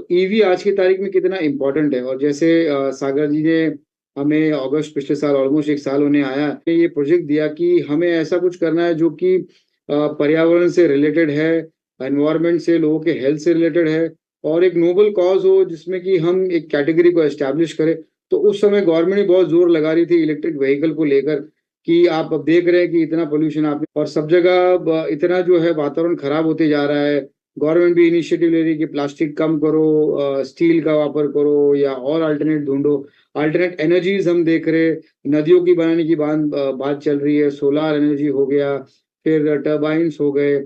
EV आज की तारीख में कितना इम्पोर्टेंट है। और जैसे सागर जी ने हमें अगस्त पिछले साल, ऑलमोस्ट एक साल होने आया, ये प्रोजेक्ट दिया कि हमें ऐसा कुछ करना है जो कि पर्यावरण से रिलेटेड है, एनवायरनमेंट से, लोगों के हेल्थ से रिलेटेड है, और एक नोबल कॉज हो जिसमें कि हम एक कैटेगरी को एस्टैब्लिश करें। तो उस समय गवर्नमेंट ने बहुत जोर लगा रही थी इलेक्ट्रिक व्हीकल को लेकर कि आप अब देख रहे हैं कि इतना पोल्यूशन आप और सब जगह इतना जो है वातावरण खराब होते जा रहा है। गवर्नमेंट भी इनिशिएटिव ले रही है कि प्लास्टिक कम करो, स्टील का वापर करो या और अल्टरनेट ढूंढो। अल्टरनेट एनर्जीज हम देख रहे हैं, नदियों की बनाने की बात चल रही है, सोलार एनर्जी हो गया, फिर टर्बाइन्स हो गए।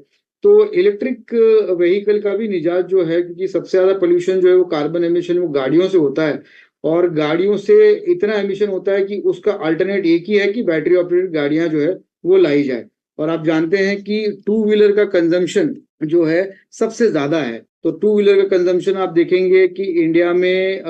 तो इलेक्ट्रिक व्हीकल का भी निजात जो है, क्योंकि सबसे ज्यादा पोल्यूशन जो है वो कार्बन एमिशन वो गाड़ियों से होता है, और गाड़ियों से इतना एमिशन होता है कि उसका अल्टरनेट एक ही है कि बैटरी ऑपरेटेड गाड़ियां जो है वो लाई जाए। और आप जानते हैं कि टू व्हीलर का कंजम्पशन जो है सबसे ज्यादा है। तो टू व्हीलर का कंजम्पशन आप देखेंगे कि इंडिया में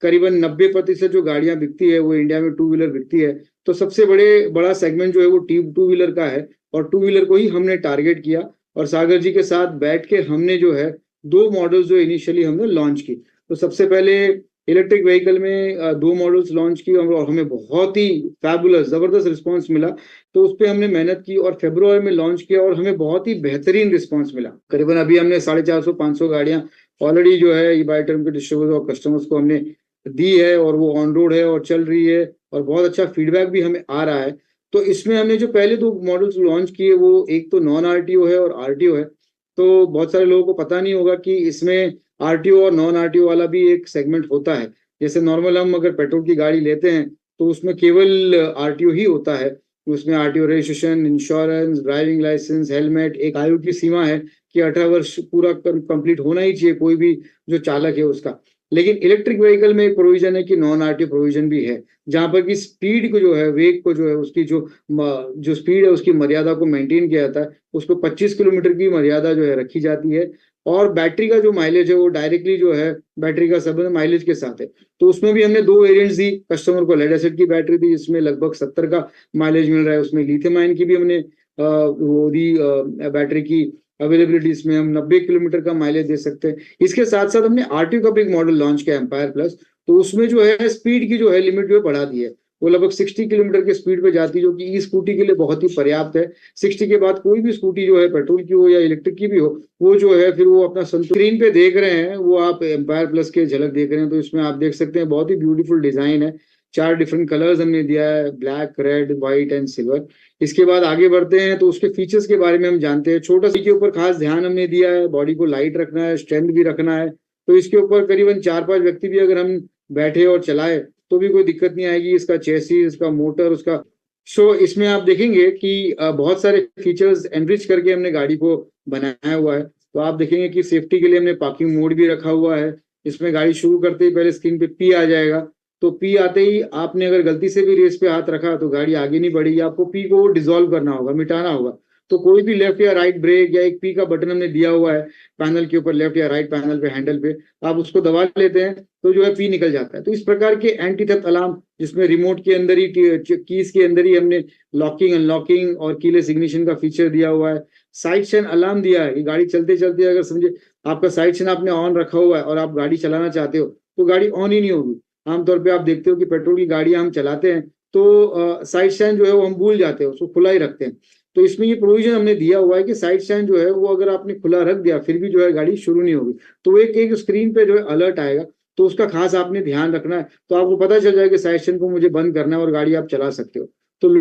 करीबन 90% जो गाड़ियां बिकती है वो इंडिया में टू व्हीलर बिकती है। तो सबसे बड़ा सेगमेंट जो है वो टू व्हीलर का है, और टू व्हीलर को ही हमने टारगेट किया। और सागर जी के साथ बैठ के हमने जो है दो मॉडल्स जो इनिशियली हमने लॉन्च की। तो सबसे पहले इलेक्ट्रिक व्हीकल में दो मॉडल्स लॉन्च की, और हमें बहुत ही फैबुलस जबरदस्त रिस्पांस मिला। तो उस पर हमने मेहनत की और फरवरी में लॉन्च किया, और हमें बहुत ही बेहतरीन रिस्पांस मिला। करीबन अभी हमने 450-500 गाड़ियां ऑलरेडी जो है ई बाई टर्म के डिस्ट्रीब्यूटर और कस्टमर्स को हमने दी है, और वो ऑन रोड है और चल रही है, और बहुत अच्छा फीडबैक भी हमें आ रहा है। तो इसमें हमने जो पहले दो मॉडल्स लॉन्च किए वो एक तो नॉन आरटीओ है और आरटीओ है। तो बहुत सारे लोगों को पता नहीं होगा कि इसमें आरटीओ और नॉन आरटीओ वाला भी एक सेगमेंट होता है। जैसे नॉर्मल हम अगर पेट्रोल की गाड़ी लेते हैं तो उसमें केवल आरटीओ ही होता है। उसमें RTO registration, insurance, driving license, helmet, एक आयु की सीमा है कि 18 वर्ष पूरा कंप्लीट होना ही चाहिए कोई भी जो चालक है उसका। लेकिन इलेक्ट्रिक व्हीकल में एक प्रोविजन है कि नॉन आरटीओ प्रोविजन भी है, जहां पर कि स्पीड को जो है, वेग को जो है, उसकी जो स्पीड है उसकी मर्यादा को मेंटेन किया जाता है। उसको 25 किलोमीटर की मर्यादा जो है रखी जाती है। और बैटरी का जो माइलेज है वो डायरेक्टली जो है बैटरी का संबंध माइलेज के साथ है। तो उसमें भी हमने दो वेरिएंट्स दी कस्टमर को। लेड एसिड की बैटरी दी जिसमें लगभग 70 का माइलेज मिल रहा है। उसमें लिथियम आयन की भी हमने वो दी बैटरी की अवेलेबिलिटी, इसमें हम 90 किलोमीटर का माइलेज दे सकते हैं। इसके साथ साथ हमने आरटीओ का भी एक मॉडल लॉन्च किया, एम्पायर प्लस। तो उसमें जो है स्पीड की जो है लिमिट जो है बढ़ा दी है। वो लगभग 60 किलोमीटर की स्पीड पे जाती है, जो कि ई स्कूटी के लिए बहुत ही पर्याप्त है। 60 के बाद कोई भी स्कूटी जो है पेट्रोल की हो या इलेक्ट्रिक की भी हो, वो जो है फिर वो अपना स्क्रीन पे देख रहे हैं, वो आप एम्पायर प्लस के झलक देख रहे हैं। तो इसमें आप देख सकते हैं बहुत ही ब्यूटीफुल डिजाइन है। 4 डिफरेंट कलर्स हमने दिया है, black, red, white and silver. इसके बाद आगे बढ़ते हैं तो उसके फीचर्स के बारे में हम जानते हैं। छोटा सी के ऊपर खास ध्यान हमने दिया है, बॉडी को लाइट रखना है, स्ट्रेंथ भी रखना है। तो इसके ऊपर करीबन 4-5 व्यक्ति भी अगर हम बैठे और चलाए तो भी कोई दिक्कत नहीं आएगी। इसका चेसी, इसका मोटर, उसका इसमें आप देखेंगे कि बहुत सारे फीचर्स एनरिच करके हमने गाड़ी को बनाया हुआ है। तो आप देखेंगे कि सेफ्टी के लिए हमने पार्किंग मोड भी रखा हुआ है। इसमें गाड़ी शुरू करते ही पहले स्क्रीन पे पी आ जाएगा। तो पी आते ही आपने अगर गलती से भी रेस पे हाथ रखा तो गाड़ी आगे नहीं बढ़ेगी, आपको पी को डिसॉल्व करना होगा, मिटाना होगा। तो कोई भी लेफ्ट या राइट ब्रेक या एक पी का बटन हमने दिया हुआ है पैनल के ऊपर, लेफ्ट या राइट पैनल पे, हैंडल पे, आप उसको दबा लेते हैं तो जो है पी निकल जाता है। तो इस प्रकार के एंटी थेफ्ट अलार्म, जिसमें रिमोट के अंदर ही, कीज के अंदर ही हमने लॉकिंग, अनलॉकिंग और कीलेस इग्निशन का फीचर दिया हुआ है। साइड चेन अलार्म दिया है कि गाड़ी चलते चलते अगर समझे आपका साइड चेन आपने ऑन रखा हुआ है और आप गाड़ी चलाना चाहते हो तो गाड़ी ऑन ही नहीं होगी। आमतौर पे आप देखते हो कि पेट्रोल की गाड़ियां हम चलाते हैं तो साइड स्टैंड जो है वो हम भूल जाते हैं, उसको खुला ही रखते हैं। तो इसमें ये प्रोविजन हमने दिया हुआ है कि साइड स्टैंड जो है वो अगर आपने खुला रख दिया फिर भी जो है गाड़ी शुरू नहीं होगी। तो एक एक स्क्रीन पे जो है अलर्ट आएगा, तो उसका खास आपने ध्यान रखना है। तो आपको पता चल जाएगा कि साइड स्टैंड को मुझे बंद करना है और गाड़ी आप चला सकते हो। तो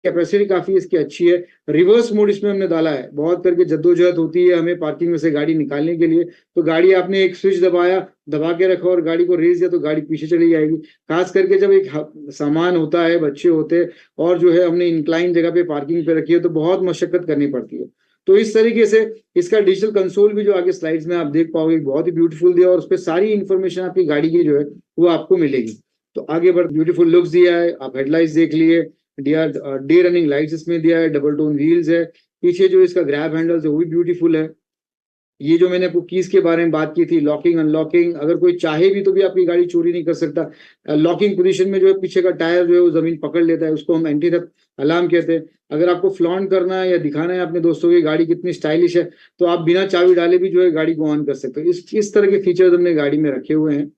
कैपेसिटी काफी इसकी अच्छी है। रिवर्स मोड इसमें हमने डाला है। बहुत करके जद्दोजहद होती है हमें पार्किंग में से गाड़ी निकालने के लिए, तो गाड़ी आपने एक स्विच दबा के रखा और गाड़ी को रेस दिया तो गाड़ी पीछे चली जाएगी। खास करके जब एक सामान होता है, बच्चे होते हैं, और जो है हमने इंक्लाइन जगह पे पार्किंग पे रखी है तो बहुत मशक्कत करनी पड़ती है। तो इस तरीके से इसका डिजिटल कंसोल भी जो आगे स्लाइड्स में आप देख पाओगे बहुत ही ब्यूटीफुल दिया, और उस पर सारी इंफॉर्मेशन आपकी गाड़ी की जो है वो आपको मिलेगी। तो आगे बढ़, ब्यूटीफुल लुक्स दिया है, आप हेडलाइट्स देख लिए, डे रनिंग लाइट्स इसमें दिया है, डबल टोन व्हील्स है, पीछे जो इसका ग्रैब हैंडल्स है वो भी ब्यूटीफुल है। ये जो मैंने आपको कीज के बारे में बात की थी, लॉकिंग अनलॉकिंग, अगर कोई चाहे भी तो भी आपकी गाड़ी चोरी नहीं कर सकता। लॉकिंग पोजीशन में जो है पीछे का टायर जो है वो जमीन पकड़ लेता है, उसको हम एंटी थेफ्ट अलार्म कहते हैं। अगर आपको फ्लॉन्ट करना है या दिखाना है अपने दोस्तों की गाड़ी कितनी स्टाइलिश है, तो आप बिना चाबी डाले भी जो है गाड़ी को ऑन कर सकते हो। इस तरह के फीचर्स हमने गाड़ी में रखे हुए हैं।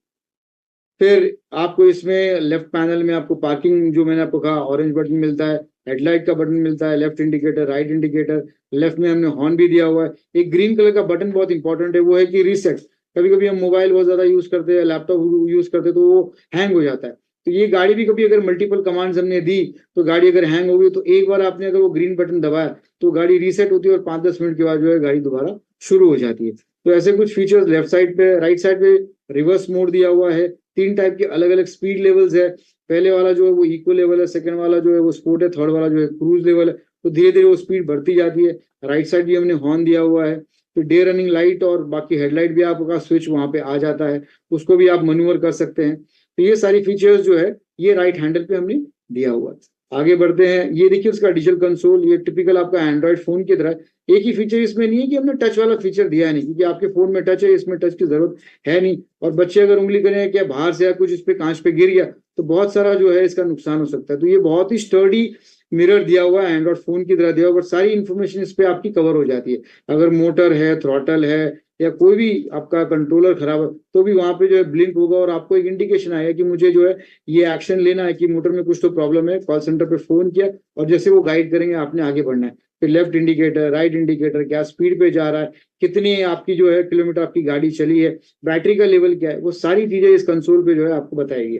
फिर आपको इसमें लेफ्ट पैनल में आपको पार्किंग, जो मैंने आपको कहा, ऑरेंज बटन मिलता है, हेडलाइट का बटन मिलता है, left indicator, right indicator, left में हमने हॉर्न भी दिया हुआ है। एक ग्रीन कलर का बटन बहुत इंपॉर्टेंट है, वो है कि रीसेट। कभी कभी हम मोबाइल बहुत ज्यादा यूज करते हैं, लैपटॉप यूज करते हैं, तो वो हैंग हो जाता है। तो ये गाड़ी भी कभी अगर मल्टीपल कमांड्स हमने दी तो गाड़ी अगर हैंग हो गई तो एक बार आपने अगर वो ग्रीन बटन दबाया तो गाड़ी रीसेट होती है और 5-10 मिनट के बाद जो है गाड़ी दोबारा शुरू हो जाती है। तो ऐसे कुछ फीचर्स लेफ्ट साइड पे। राइट साइड पे रिवर्स मोड दिया हुआ है, 3 टाइप के अलग अलग स्पीड लेवल्स है। पहले वाला जो है वो इको लेवल है, सेकंड वाला जो है वो स्पोर्ट है, थर्ड वाला जो है क्रूज लेवल है। तो धीरे धीरे वो स्पीड बढ़ती जाती है। राइट साइड भी हमने हॉर्न दिया हुआ है। तो डे रनिंग लाइट और बाकी हेडलाइट भी आपका स्विच वहां पे आ जाता है, उसको भी आप मैन्यूवर कर सकते हैं। तो ये सारी फीचर्स जो है ये राइट हैंडल पे हमने दिया हुआ है। आगे बढ़ते हैं। ये देखिए उसका डिजिटल कंसोल, ये टिपिकल आपका एंड्रॉइड फोन की तरह। एक ही फीचर इसमें नहीं है कि हमने टच वाला फीचर दिया है, नहीं, क्योंकि आपके फोन में टच है, इसमें टच की जरूरत है नहीं। और बच्चे अगर उंगली करें क्या बाहर से या कुछ इस पे कांच पे गिर गया तो बहुत सारा जो है इसका नुकसान हो सकता है। तो ये बहुत ही स्टर्डी मिरर दिया हुआ है, एंड्रॉइड फोन की तरह दिया हुआ, बट सारी इन्फॉर्मेशन इस पे आपकी कवर हो जाती है। अगर मोटर है, थ्रॉटल है, या कोई भी आपका कंट्रोलर खराब है तो भी वहां पे जो है ब्लिंक होगा और आपको एक इंडिकेशन आएगा कि मुझे जो है ये एक्शन लेना है, कि मोटर में कुछ तो प्रॉब्लम है। कॉल सेंटर पे फोन किया और जैसे वो गाइड करेंगे आपने आगे बढ़ना है। फिर लेफ्ट इंडिकेटर, राइट इंडिकेटर, क्या स्पीड पे जा रहा है, कितनी आपकी जो है किलोमीटर आपकी गाड़ी चली है, बैटरी का लेवल क्या है, वो सारी चीजें इस कंसोल पे जो है आपको बताएगी।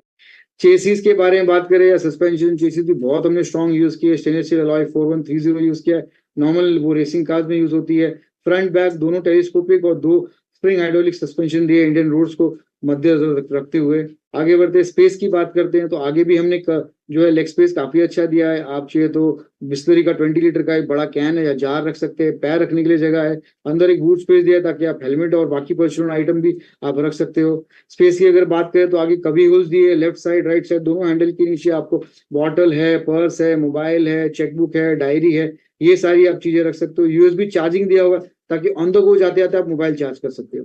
चेसिस के बारे में बात करें या सस्पेंशन, चेसिस भी बहुत हमने स्ट्रॉन्ग यूज किया है। स्टेनलेस स्टील अलॉय 4130 यूज किया है। नॉर्मल वो रेसिंग कार्स में यूज होती है। फ्रंट बैक दोनों टेलीस्कोपिक और 2 स्प्रिंग हाइड्रोलिक सस्पेंशन दिए इंडियन रोड्स को मद्देनजर रखते हुए। आगे बढ़ते स्पेस की बात करते हैं तो आगे भी हमने जो है लेग स्पेस काफी अच्छा दिया है। आप चाहिए तो बिस्लरी का 20 लीटर का एक बड़ा कैन है या जार रख सकते हैं, पैर रखने के लिए जगह है। अंदर एक बूट स्पेस दिया है ताकि आप हेलमेट और बाकी पर्सनल आइटम भी आप रख सकते हो। स्पेस की अगर बात करें तो आगे कभी होल्स दिए, लेफ्ट साइड राइट साइड दोनों हैंडल के नीचे आपको बॉटल है, पर्स है, मोबाइल है, चेकबुक है, डायरी है, ये सारी आप चीजें रख सकते हो। यूएसबी चार्जिंग दिया हुआ ताकि ऑन द गो जाते जाते आप मोबाइल चार्ज कर सकते हो।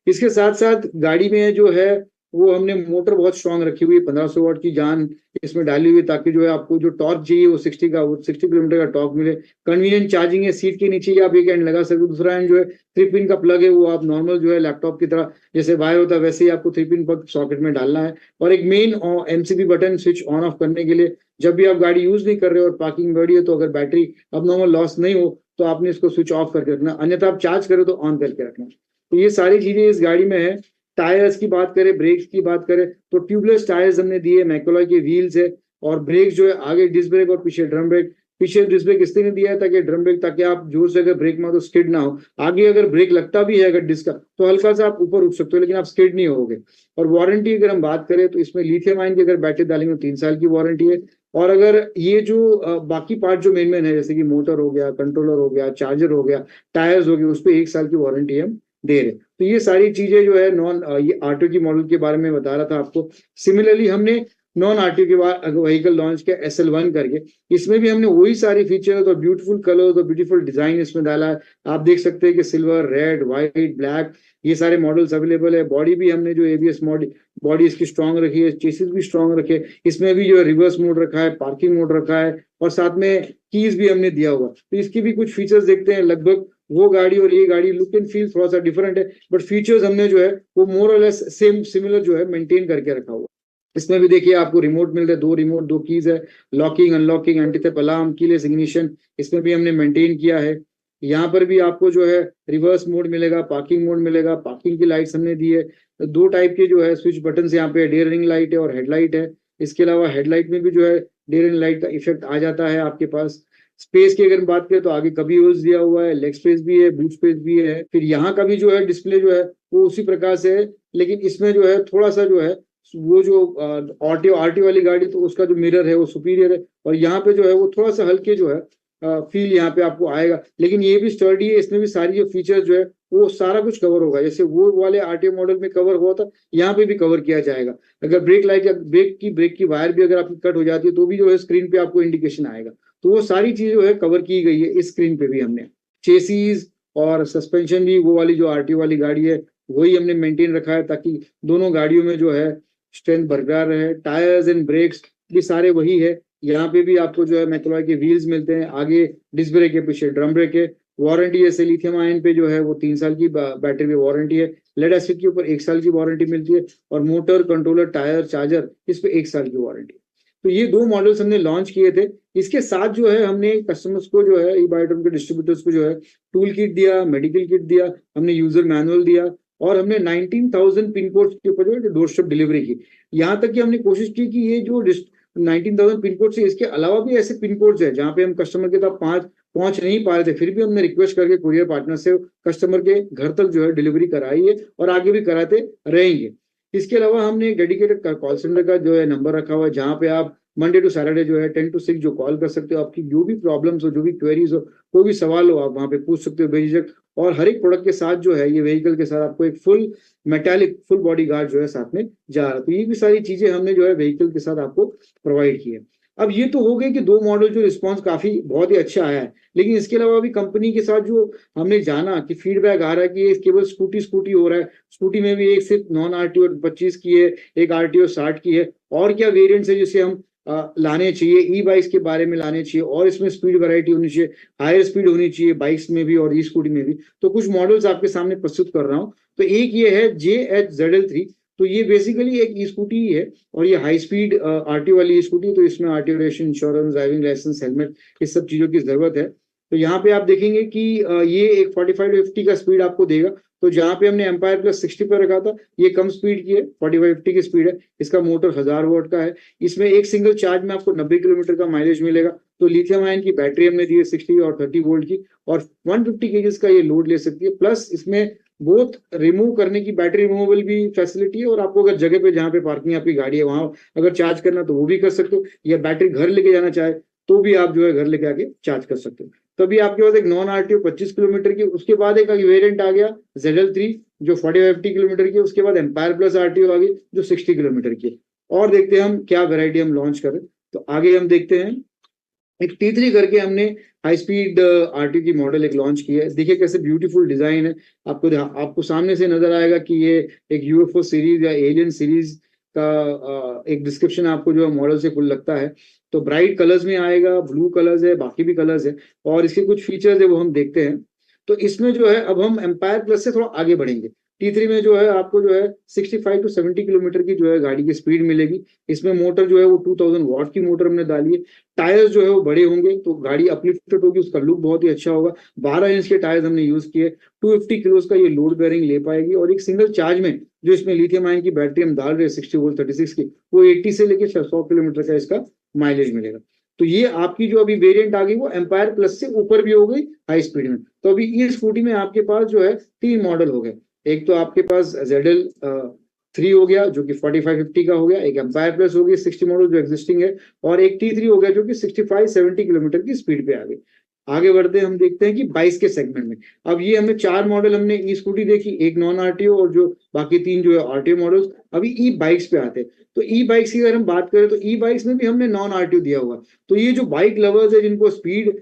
इसके साथ साथ गाड़ी में जो है वो हमने मोटर बहुत स्ट्रांग रखी हुई है, 1500 वाट की जान इसमें डाली हुई है, ताकि जो है आपको जो टॉर्क चाहिए वो 60 किलोमीटर का टॉर्क मिले। कन्वीनियंट चार्जिंग है, सीट के नीचे ही आप एक एंड लगा सकते हो, दूसरा एंड जो है 3 पिन का प्लग है, वो आप नॉर्मल जो है लैपटॉप की तरह जैसे वायर होता है वैसे ही आपको 3 पिन प्लग सॉकेट में डालना है। और एक main MCB button switch on off करने के लिए, जब भी आप गाड़ी यूज नहीं कर रहे हो और पार्किंग में है तो अगर बैटरी अब नॉर्मल लॉस नहीं हो तो आपने इसको स्विच ऑफ करके रखना, अन्यथा आप चार्ज करो तो ऑन करके रखना। तो ये सारी चीजें इस गाड़ी में है। टायर्स की बात करें, ब्रेक्स की बात करें तो ट्यूबलेस टायर्स हमने दिए, मैकेलॉय के व्हील्स है। और ब्रेक जो है आगे डिस्क ब्रेक और पीछे ड्रम ब्रेक। पीछे डिस्क ब्रेक इसलिए दिया है ताकि ड्रम ब्रेक, ताकि आप जोर से अगर ब्रेक मारो तो स्किड ना हो। आगे अगर ब्रेक लगता भी है अगर डिस्क का तो हल्का सा आप ऊपर उठ सकते हो, लेकिन आप स्किड नहीं होगे। और वारंटी अगर हम बात करें तो इसमें लिथियम आयन की अगर बैटरी डालेंगे तो 3 साल की वारंटी है। और अगर ये जो बाकी पार्ट जो मेन है, जैसे कि मोटर हो गया, कंट्रोलर हो गया, चार्जर हो गया, टायर्स हो गए, उस पर 1 साल की वारंटी हम दे रहे। तो ये सारी चीजें जो है ये आरटीओ की मॉडल के बारे में बता रहा था आपको। सिमिलरली हमने नॉन आरटीओ के बाद व्हीकल लॉन्च किया SL1 करके। इसमें भी हमने वही सारी फीचर्स और ब्यूटीफुल कलर्स और ब्यूटीफुल डिजाइन इसमें डाला है। आप देख सकते हैं कि सिल्वर, रेड, व्हाइट, ब्लैक ये सारे मॉडल्स अवेलेबल है। बॉडी भी हमने जो एबीएस बॉडी इसकी स्ट्रॉन्ग रखी है, चेसिस भी स्ट्रॉन्ग रखे। इसमें भी जो है रिवर्स मोड रखा है, पार्किंग मोड रखा है, और साथ में कीज भी हमने दिया हुआ। तो इसकी भी कुछ फीचर्स देखते हैं। लगभग वो गाड़ी और ये गाड़ी लुक एंड फील थोड़ा सा डिफरेंट है, बट फीचर्स हमने जो है वो मोर और लेस सेम सिमिलर जो है मेंटेन करके रखा हुआ। इसमें भी देखिए आपको रिमोट मिल रहे हैं, 2 रिमोट 2 कीज है। Locking unlocking, anti theft alarm, keyless ignition, इसमें भी हमने मेंटेन किया है। यहाँ पर भी आपको जो है रिवर्स मोड मिलेगा, पार्किंग मोड मिलेगा, पार्किंग की लाइट्स हमने दी है। 2 टाइप के जो है स्विच बटन यहाँ पे, डे रनिंग लाइट है और हेडलाइट है। इसके अलावा हेडलाइट में भी जो है डे रनिंग लाइट का इफेक्ट आ जाता है आपके पास। स्पेस की अगर बात करें तो आगे कभी यूज दिया हुआ है, लेग स्पेस भी है, बूट स्पेस भी है। फिर यहाँ का भी जो है डिस्प्ले जो है वो उसी प्रकार से है, लेकिन इसमें जो है थोड़ा सा जो है वो जो आरटी वाली गाड़ी तो उसका जो मिरर है वो सुपीरियर है, और यहाँ पे जो है वो थोड़ा सा हल्के जो है फील यहाँ पे आपको आएगा। लेकिन ये भी स्टर्डी है, इसमें भी सारी जो फीचर जो है वो सारा कुछ कवर होगा, जैसे वो वाले आरटीओ मॉडल में कवर हुआ था यहाँ पे भी कवर किया जाएगा। अगर ब्रेक लाइट या ब्रेक की वायर भी अगर आपकी कट हो जाती है तो भी जो है स्क्रीन पे आपको इंडिकेशन आएगा। तो वो सारी चीज जो है कवर की गई है इस स्क्रीन पे भी हमने। चेसीज और सस्पेंशन भी वो वाली जो आरटीओ वाली गाड़ी है वही हमने मेंटेन रखा है, ताकि दोनों गाड़ियों में जो है स्ट्रेंथ बरकरार रहे। टायर्स एंड ब्रेक्स भी सारे वही है। यहाँ पे भी आपको जो है मैक्रोला के व्हील्स मिलते हैं, आगे डिस्क ब्रेक है, पीछे ड्रम ब्रेक है। वारंटी जैसे लिथियम आयन पे जो है वो 3 साल की बैटरी पे वारंटी है। लेड एसिड के ऊपर 1 साल की वारंटी मिलती है, और मोटर, कंट्रोलर, टायर, चार्जर इस पे 1 साल की वारंटी। तो ये 2 मॉडल्स हमने लॉन्च किए थे। इसके साथ जो है हमने कस्टमर्स को जो है ई-बाइट्रोन के डिस्ट्रीब्यूटर्स को जो है टूल किट दिया, मेडिकल किट दिया, हमने यूजर मैनुअल दिया, और हमने 19,000 पिन कोड के ऊपर जो है डोर स्टेप डिलीवरी की। यहाँ तक कि हमने कोशिश की कि ये जो 19,000 पिन कोड से इसके अलावा भी ऐसे पिन कोड्स है जहाँ पे हम कस्टमर के तक पहुंच नहीं पा रहे थे, फिर भी हमने रिक्वेस्ट करके कुरियर पार्टनर से कस्टमर के घर तक जो है डिलीवरी कराई है, और आगे भी कराते रहेंगे। इसके अलावा हमने एक डेडिकेटेड कॉल सेंटर का जो है नंबर रखा हुआ है, जहाँ पे आप मंडे टू सैटरडे जो है 10 to 6 जो कॉल कर सकते हो। आपकी जो भी प्रॉब्लम्स हो, जो भी क्वेरीज हो, कोई भी सवाल हो, आप वहाँ पे पूछ सकते हो बेझिझक। और हर एक प्रोडक्ट के साथ जो है ये व्हीकल के साथ आपको एक full metallic full body guard जो है साथ में जा रहा है। तो ये भी सारी चीजें हमने जो है व्हीकल के साथ आपको प्रोवाइड की है। अब ये तो हो गई कि 2 मॉडल जो रिस्पॉन्स काफी बहुत ही अच्छा आया है, लेकिन इसके अलावा भी कंपनी के साथ जो हमने जाना कि फीडबैक आ रहा है कि ये केवल स्कूटी हो रहा है। स्कूटी में भी एक सिर्फ नॉन आरटीओ 25 की है, एक आरटीओ 60 की है, और क्या वेरिएंट्स है जिसे हम लाने चाहिए, ई बाइक्स के बारे में लाने चाहिए, और इसमें स्पीड वैरायटी होनी चाहिए, हायर स्पीड होनी चाहिए बाइक्स में भी और ई स्कूटी में भी। तो कुछ मॉडल्स आपके सामने प्रस्तुत कर रहा हूँ। तो एक ये है JH-ZL3। तो ये बेसिकली एक ई स्कूटी ही है, और ये हाई स्पीड आरटीओ वाली ई स्कूटी। तो इसमें RTO registration, insurance, driving license, helmet, इस सब चीजों की जरूरत है। तो यहाँ पे आप देखेंगे कि ये एक 45 to 50 का स्पीड आपको देगा। तो जहाँ पे हमने एम्पायर प्लस 60 पर रखा था, ये कम स्पीड की है, 45-50 की स्पीड है। इसका मोटर 1000 वॉट का है। इसमें एक सिंगल चार्ज में आपको 90 किलोमीटर का माइलेज मिलेगा। तो लिथियम आयन की बैटरी हमने दी है 60 और 30 वोल्ट की, और 150 केजीज का ये लोड ले सकती है। प्लस इसमें बोथ रिमूव करने की बैटरी रिमूवेबल भी फैसिलिटी है, और आपको अगर जगह पे जहाँ पे पार्किंग आपकी गाड़ी है वहां अगर चार्ज करना तो वो भी कर सकते हो, या बैटरी घर लेके जाना चाहे तो भी आप जो है घर लेके आके चार्ज कर सकते हो। तभी आपके पास एक नॉन आरटीओ 25 किलोमीटर की, उसके बाद एक वेरिएंट आ गया ZL3 जो 45 किलोमीटर की, उसके बाद एम्पायर प्लस आरटीओ आ गई जो 60 किलोमीटर की। और देखते हैं हम क्या वेरायटी हम लॉन्च करें। तो आगे हम देखते हैं एक T3 करके हमने हाई स्पीड आरटीओ की मॉडल एक लॉन्च की है। देखिए कैसे ब्यूटीफुल डिजाइन है। आपको सामने से नजर आएगा कि ये एक यूएफओ सीरीज या एलियन सीरीज का एक डिस्क्रिप्शन आपको जो है मॉडल से फुल लगता है। तो ब्राइट कलर्स में आएगा, ब्लू कलर्स है, बाकी भी कलर्स है, और इसके कुछ फीचर्स है वो हम देखते हैं। तो इसमें जो है अब हम एम्पायर प्लस से थोड़ा आगे बढ़ेंगे। T3 में जो है आपको जो है 65 to 70 किलोमीटर की जो है गाड़ी की स्पीड मिलेगी। इसमें मोटर जो है वो 2000 वॉट की मोटर हमने डाली है। टायर्स जो है वो बड़े होंगे, तो गाड़ी अपलिफ्टेड होगी, उसका लुक बहुत ही अच्छा होगा। 12 इंच के टायर्स हमने यूज किए। 250 किलोज का ये लोड बेयरिंग ले पाएगी, और एक सिंगल चार्ज में जो इसमें लिथियम आयन की बैटरी हम डाल रहे हैं 60 वोल्ट 36 की, वो 80 से लेकर 100 किलोमीटर का इसका माइलेज मिलेगा। तो ये आपकी जो अभी वेरिएंट आ गई वो एम्पायर प्लस से ऊपर भी हो गई हाई स्पीड में। तो अभी इस स्कूटी में आपके पास जो है 3 मॉडल हो गए। एक तो आपके पास ZL3 हो गया जो कि 45-50 का हो गया, एक एम्पायर प्लस हो गई 60 मॉडल जो एग्जिस्टिंग है, और एक T3 हो गया जो कि 65-70 किलोमीटर की स्पीड पे आ गई। आगे बढ़ते हम देखते हैं कि 22 के सेगमेंट में। अब ये हमने 4 मॉडल हमने ई स्कूटी देखी, एक नॉन आरटीओ, और जो बाकी 3 जो है आरटीओ मॉडल्स। अभी ई बाइक्स पे आते हैं। तो ई बाइक्स की अगर हम बात करें तो ई बाइक्स में भी हमने नॉन आरटीओ दिया हुआ। तो ये जो बाइक लवर्स है जिनको स्पीड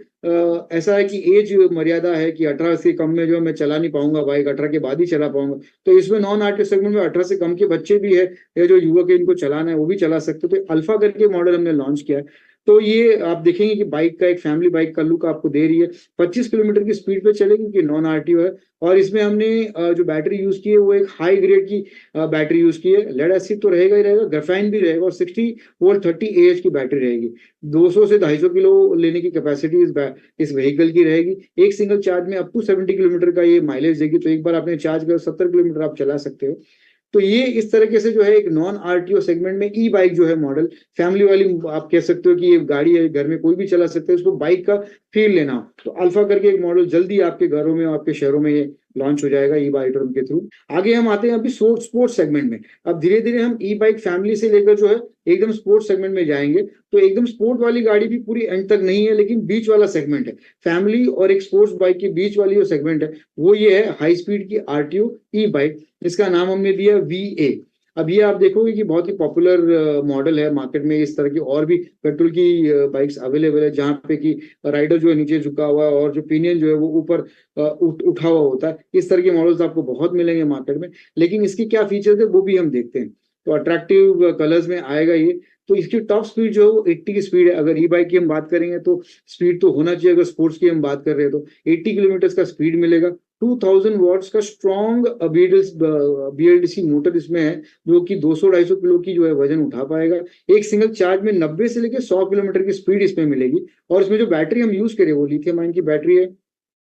ऐसा है कि एज मर्यादा है कि 18 से कम में जो मैं चला नहीं पाऊंगा बाइक, 18 के बाद ही चला पाऊंगा, तो इसमें नॉन आरटीओ सेगमेंट में 18 से कम के बच्चे भी है या जो युवक है इनको चलाना है वो भी चला सकते। तो अल्फा करके मॉडल हमने लॉन्च किया है। तो ये आप देखेंगे कि बाइक का एक फैमिली बाइक का लुक आपको दे रही है। 25 किलोमीटर की स्पीड पे चलेगी कि नॉन आरटीओ है, और इसमें हमने जो बैटरी यूज की है वो एक हाई ग्रेड की बैटरी यूज की है। लेड एसिड तो रहेगा ही रहेगा, ग्राफाइन भी रहेगा, और 60 वोल्ट 30 AH की बैटरी रहेगी। 200 से 250 किलो लेने की कैपेसिटी इस व्हीकल की रहेगी। एक सिंगल चार्ज में अप टू 70 किलोमीटर का ये माइलेज देगी। तो एक बार आपने चार्ज कर 70 किलोमीटर आप चला सकते हो। तो ये इस तरीके से जो है एक नॉन आरटीओ सेगमेंट में ई बाइक जो है मॉडल फैमिली वाली, आप कह सकते हो कि ये गाड़ी है घर में कोई भी चला सकते हैं, उसको बाइक का फील लेना हो तो अल्फा करके एक मॉडल जल्दी आपके घरों में और आपके शहरों में ये लॉन्च हो जाएगा ई बाइट्रोन के थ्रू। आगे हम आते हैं अभी स्पोर्ट्स सेगमेंट में। अब धीरे धीरे हम ई बाइक फैमिली से लेकर जो है एकदम स्पोर्ट्स सेगमेंट में जाएंगे। तो एकदम स्पोर्ट वाली गाड़ी भी पूरी एंड तक नहीं है, लेकिन बीच वाला सेगमेंट है। फैमिली और एक स्पोर्ट्स बाइक के बीच वाली जो सेगमेंट है वो ये है हाई स्पीड की आरटीओ ई बाइक। इसका नाम हमने दिया VA। अब ये आप देखोगे कि बहुत ही पॉपुलर मॉडल है मार्केट में। इस तरह की और भी पेट्रोल की बाइक्स अवेलेबल है, जहाँ पे कि राइडर जो है नीचे झुका हुआ है और जो पिनियन जो है वो ऊपर उठा हुआ होता है। इस तरह के मॉडल्स आपको बहुत मिलेंगे मार्केट में, लेकिन इसकी क्या फीचर्स है वो भी हम देखते हैं। तो अट्रैक्टिव कलर्स में आएगा ये। तो इसकी टॉप स्पीड जो है वो 80 की स्पीड है। अगर ई बाइक की हम बात करेंगे तो स्पीड तो होना चाहिए, अगर स्पोर्ट्स की हम बात कर रहे हैं तो 80 किलोमीटर का स्पीड मिलेगा। 2000 वॉट्स का स्ट्रॉन्ग बीएलडीसी मोटर इसमें है, जो कि 200-250 किलो की जो है वजन उठा पाएगा। एक सिंगल चार्ज में 90 से लेकर 100 किलोमीटर की स्पीड इसमें मिलेगी। और इसमें जो बैटरी हम यूज करें वो लिथियम आयन की बैटरी है,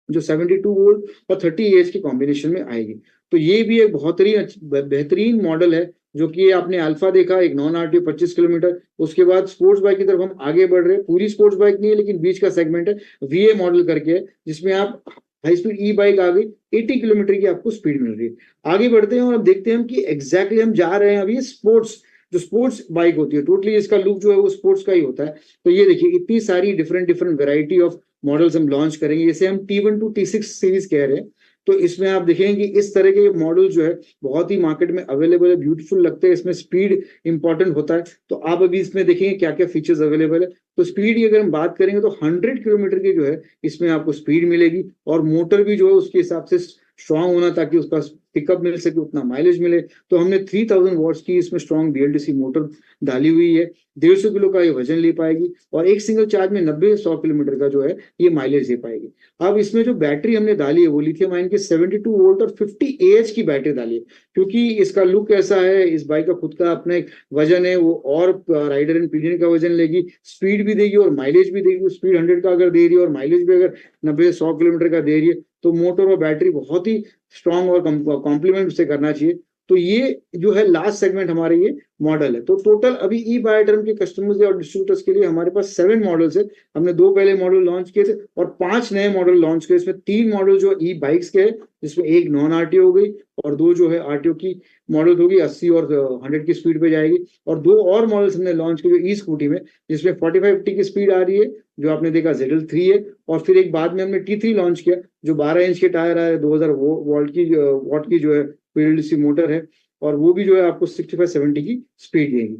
जो 72 वोल्ट और 30 एएच के कॉम्बिनेशन में आएगी। तो ये भी एक बहुत ही बेहतरीन मॉडल है, जो कि आपने अल्फा देखा, एक नॉन आरटीओ 25 किलोमीटर। उसके बाद स्पोर्ट्स बाइक की तरफ हम आगे बढ़ रहे हैं। पूरी स्पोर्ट्स बाइक नहीं है, लेकिन बीच का सेगमेंट है, वीए मॉडल करके है, जिसमें आप हाई स्पीड ई बाइक आ गई, 80 किलोमीटर की आपको स्पीड मिल रही है। आगे बढ़ते हैं और अब देखते हैं कि एग्जैक्टली हम जा रहे हैं अभी स्पोर्ट्स, जो स्पोर्ट्स बाइक होती है, टोटली इसका लुक जो है वो स्पोर्ट्स का ही होता है। तो ये देखिए, इतनी सारी different different variety of models हम लॉन्च करेंगे। जैसे हम T1 to T6 सीरीज कह रहे हैं, तो इसमें आप देखेंगे कि इस तरह के मॉडल जो है बहुत ही मार्केट में अवेलेबल है, ब्यूटीफुल लगते हैं। इसमें स्पीड इंपॉर्टेंट होता है। तो आप अभी इसमें देखेंगे क्या क्या फीचर्स अवेलेबल है। तो स्पीड की अगर हम बात करेंगे तो 100 किलोमीटर की जो है इसमें आपको स्पीड मिलेगी, और मोटर भी जो है उसके हिसाब से स्ट्रांग होना, ताकि उसका पिकअप मिल सके, उतना माइलेज मिले। तो हमने 3000 वॉट्स की इसमें स्ट्रॉन्ग बीएलडीसी मोटर डाली हुई है। 150 किलो का ये वजन ले पाएगी, और एक सिंगल चार्ज में 90-100 किलोमीटर का जो है ये माइलेज दे पाएगी। अब इसमें जो बैटरी हमने डाली है वो लिथियम आयन की 72 वोल्ट और 50 एएच की बैटरी डाली है, क्योंकि इसका लुक ऐसा है, इस बाइक का खुद का अपना एक वजन है, वो और राइडर एंड पिलियन का वजन लेगी, स्पीड भी देगी और माइलेज भी देगी। स्पीड 100 का अगर दे रही है और माइलेज भी अगर 90-100 किलोमीटर का दे रही है, तो मोटर और बैटरी बहुत ही स्ट्रांग और कॉम्प्लीमेंट से करना चाहिए। तो ये जो है लास्ट सेगमेंट हमारे ये मॉडल है। तो टोटल अभी ई बायोटर्म के कस्टमर्स और डिस्ट्रीब्यूटर्स के लिए हमारे पास 7 मॉडल्स है। हमने 2 पहले मॉडल लॉन्च किए थे और 5 नए मॉडल लॉन्च किए। इसमें 3 मॉडल जो ई बाइक्स के हैं, जिसमें एक नॉन आरटीओ हो गई और 2 जो है आरटीओ की मॉडल होगी, 80 और 100 की स्पीड पे जाएगी। और 2 और मॉडल्स हमने लॉन्च किए जो ई स्कूटी में, जिसमें 45-50 की स्पीड आ रही है, जो आपने देखा ZL3 है। और फिर एक बाद में हमने T3 लॉन्च किया, जो 12 इंच के टायर आ रहे हैं, 2000 वॉट की जो है पीएलडीसी मोटर है, और वो भी जो है आपको 65-70 की स्पीड देगी।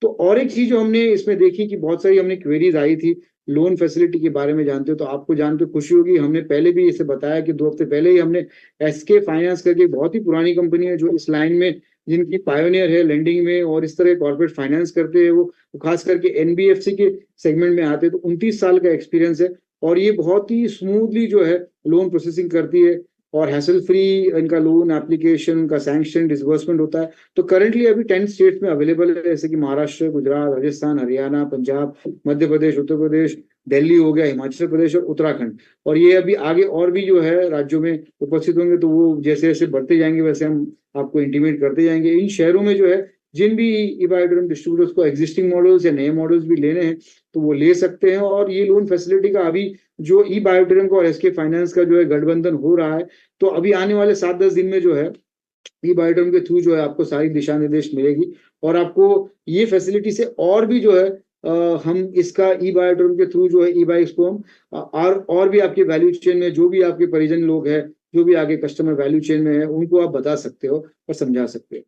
तो और एक चीज जो हमने इसमें देखी कि बहुत सारी हमने क्वेरीज आई थी लोन फैसिलिटी के बारे में, जानते हो तो आपको जान के खुशी होगी। हमने पहले भी इसे बताया कि 2 हफ्ते पहले ही हमने एसके फाइनेंस करके, बहुत ही पुरानी कंपनी है जो इस लाइन में, जिनकी पायोनियर है लेंडिंग में और इस तरह कॉर्पोरेट फाइनेंस करते हैं, वो खास करके एनबीएफसी के सेगमेंट में आते हैं। तो 29 साल का एक्सपीरियंस है, और ये बहुत ही स्मूथली जो है लोन प्रोसेसिंग करती है, और हैसल फ्री इनका लोन एप्लीकेशन, उनका सैंक्शन, डिसबर्समेंट होता है। तो करंटली अभी 10 स्टेट्स में अवेलेबल है, जैसे कि महाराष्ट्र, गुजरात, राजस्थान, हरियाणा, पंजाब, मध्य प्रदेश, उत्तर प्रदेश, दिल्ली हो गया, हिमाचल प्रदेश और उत्तराखंड। और ये अभी आगे और भी जो है राज्यों में उपस्थित होंगे। तो वो जैसे जैसे बढ़ते जाएंगे वैसे हम आपको इंटीमेट करते जाएंगे। इन शहरों में जो है जिन भी ई बायोटर्म डिस्ट्रीब्यूटर्स को एग्जिस्टिंग मॉडल्स या नए मॉडल्स भी लेने हैं, तो वो ले सकते हैं। और ये लोन फैसिलिटी का अभी जो ई बायोटर्म का और एसके फाइनेंस का जो है गठबंधन हो रहा है, तो अभी आने वाले 7-10 दिन में जो है ई बायोटर्म के थ्रू जो है आपको सारी दिशा निर्देश मिलेगी, और आपको ये फैसिलिटी से और भी जो है हम इसका ई बायोटर्म के थ्रू जो है ई बाइक्स को हम और भी आपके वैल्यू चेन में जो भी आपके परिजन लोग हैं, जो भी आगे कस्टमर वैल्यू चेन में है, उनको आप बता सकते हो और समझा सकते हो।